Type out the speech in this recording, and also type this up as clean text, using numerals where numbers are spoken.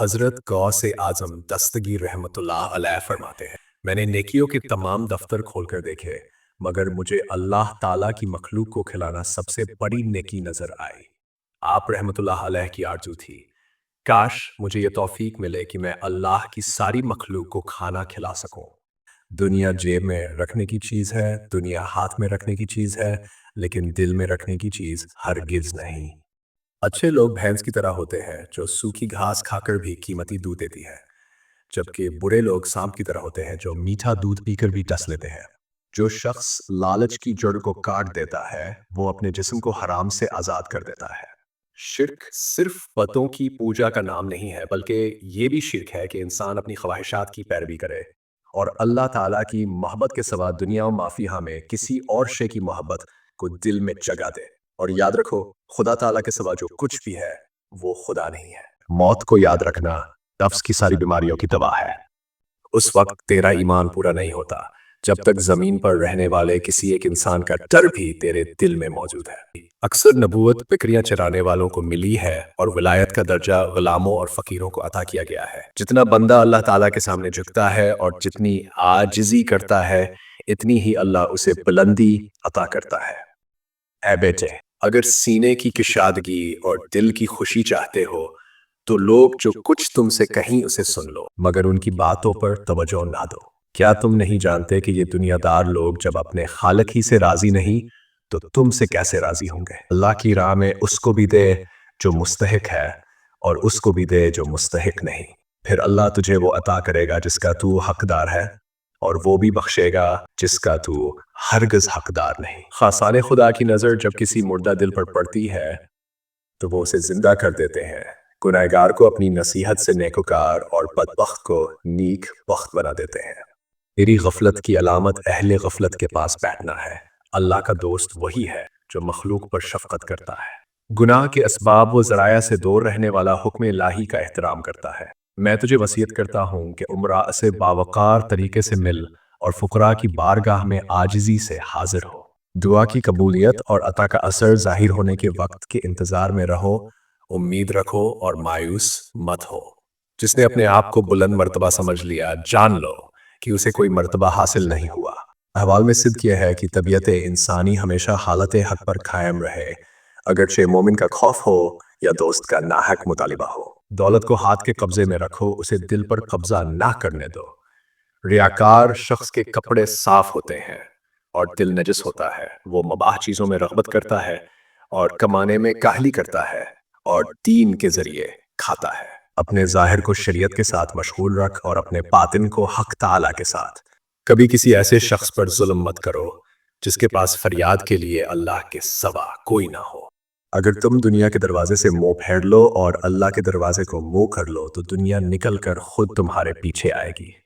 حضرت غوث اعظم دستگیر رحمت اللہ علیہ فرماتے ہیں، میں نے نیکیوں کے تمام دفتر کھول کر دیکھے مگر مجھے اللہ تعالیٰ کی مخلوق کو کھلانا سب سے بڑی نیکی نظر آئی۔ آپ رحمت اللہ علیہ کی آرزو تھی، کاش مجھے یہ توفیق ملے کہ میں اللہ کی ساری مخلوق کو کھانا کھلا سکوں۔ دنیا جیب میں رکھنے کی چیز ہے، دنیا ہاتھ میں رکھنے کی چیز ہے، لیکن دل میں رکھنے کی چیز ہرگز نہیں۔ اچھے لوگ بھینس کی طرح ہوتے ہیں جو سوکھی گھاس کھا کر بھی قیمتی دودھ دیتی ہے، جبکہ برے لوگ سانپ کی طرح ہوتے ہیں جو میٹھا دودھ پی کر بھی ٹس لیتے ہیں۔ جو شخص لالچ کی جڑ کو کاٹ دیتا ہے وہ اپنے جسم کو حرام سے آزاد کر دیتا ہے۔ شرک صرف بتوں کی پوجا کا نام نہیں ہے، بلکہ یہ بھی شرک ہے کہ انسان اپنی خواہشات کی پیروی کرے اور اللہ تعالیٰ کی محبت کے سوا دنیا و مافیہا میں کسی اور شے کی محبت کو دل میں جگہ دے۔ اور یاد رکھو، خدا تعالیٰ کے سوا جو کچھ بھی ہے وہ خدا نہیں ہے۔ موت کو یاد رکھنا نفس کی ساری بیماریوں کی دوا ہے۔ اس وقت تیرا ایمان پورا نہیں ہوتا جب تک زمین پر رہنے والے کسی ایک انسان کا ڈر بھی تیرے دل میں موجود ہے۔ اکثر نبوت بکریاں چرانے والوں کو ملی ہے اور ولایت کا درجہ غلاموں اور فقیروں کو عطا کیا گیا ہے۔ جتنا بندہ اللہ تعالیٰ کے سامنے جھکتا ہے اور جتنی عاجزی کرتا ہے اتنی ہی اللہ اسے بلندی عطا کرتا ہے۔ اے بیٹے، اگر سینے کی کشادگی اور دل کی خوشی چاہتے ہو تو لوگ جو کچھ تم سے کہیں اسے سن لو، مگر ان کی باتوں پر توجہ نہ دو۔ کیا تم نہیں جانتے کہ یہ دنیا دار لوگ جب اپنے خالق ہی سے راضی نہیں تو تم سے کیسے راضی ہوں گے؟ اللہ کی راہ میں اس کو بھی دے جو مستحق ہے اور اس کو بھی دے جو مستحق نہیں، پھر اللہ تجھے وہ عطا کرے گا جس کا تو حقدار ہے اور وہ بھی بخشے گا جس کا تو ہرگز حقدار نہیں۔ خاصان خدا کی نظر جب کسی مردہ دل پر پڑتی ہے تو وہ اسے زندہ کر دیتے ہیں۔ گنہگار کو اپنی نصیحت سے نیکوکار اور بدبخت کو نیک بخت بنا دیتے ہیں۔ میری غفلت کی علامت اہل غفلت کے پاس بیٹھنا ہے۔ اللہ کا دوست وہی ہے جو مخلوق پر شفقت کرتا ہے، گناہ کے اسباب و ذرائع سے دور رہنے والا حکم الہی کا احترام کرتا ہے۔ میں تجھے وصیت کرتا ہوں کہ امراء سے باوقار طریقے سے مل اور فقراء کی بارگاہ میں عاجزی سے حاضر ہو۔ دعا کی قبولیت اور عطا کا اثر ظاہر ہونے کے وقت کے انتظار میں رہو، امید رکھو اور مایوس مت ہو۔ جس نے اپنے آپ کو بلند مرتبہ سمجھ لیا، جان لو کہ اسے کوئی مرتبہ حاصل نہیں ہوا۔ احوال میں صدق یہ ہے کہ طبیعت انسانی ہمیشہ حالت حق پر قائم رہے، اگرچہ مومن کا خوف ہو یا دوست کا ناحق مطالبہ ہو۔ دولت کو ہاتھ کے قبضے میں رکھو، اسے دل پر قبضہ نہ کرنے دو۔ ریاکار شخص کے کپڑے صاف ہوتے ہیں اور دل نجس ہوتا ہے۔ وہ مباح چیزوں میں رغبت کرتا ہے اور کمانے میں کاہلی کرتا ہے اور دین کے ذریعے کھاتا ہے۔ اپنے ظاہر کو شریعت کے ساتھ مشغول رکھ اور اپنے باطن کو حق تعالیٰ کے ساتھ۔ کبھی کسی ایسے شخص پر ظلم مت کرو جس کے پاس فریاد کے لیے اللہ کے سوا کوئی نہ ہو۔ اگر تم دنیا کے دروازے سے منہ پھیر لو اور اللہ کے دروازے کو منہ کر لو تو دنیا نکل کر خود تمہارے پیچھے آئے گی۔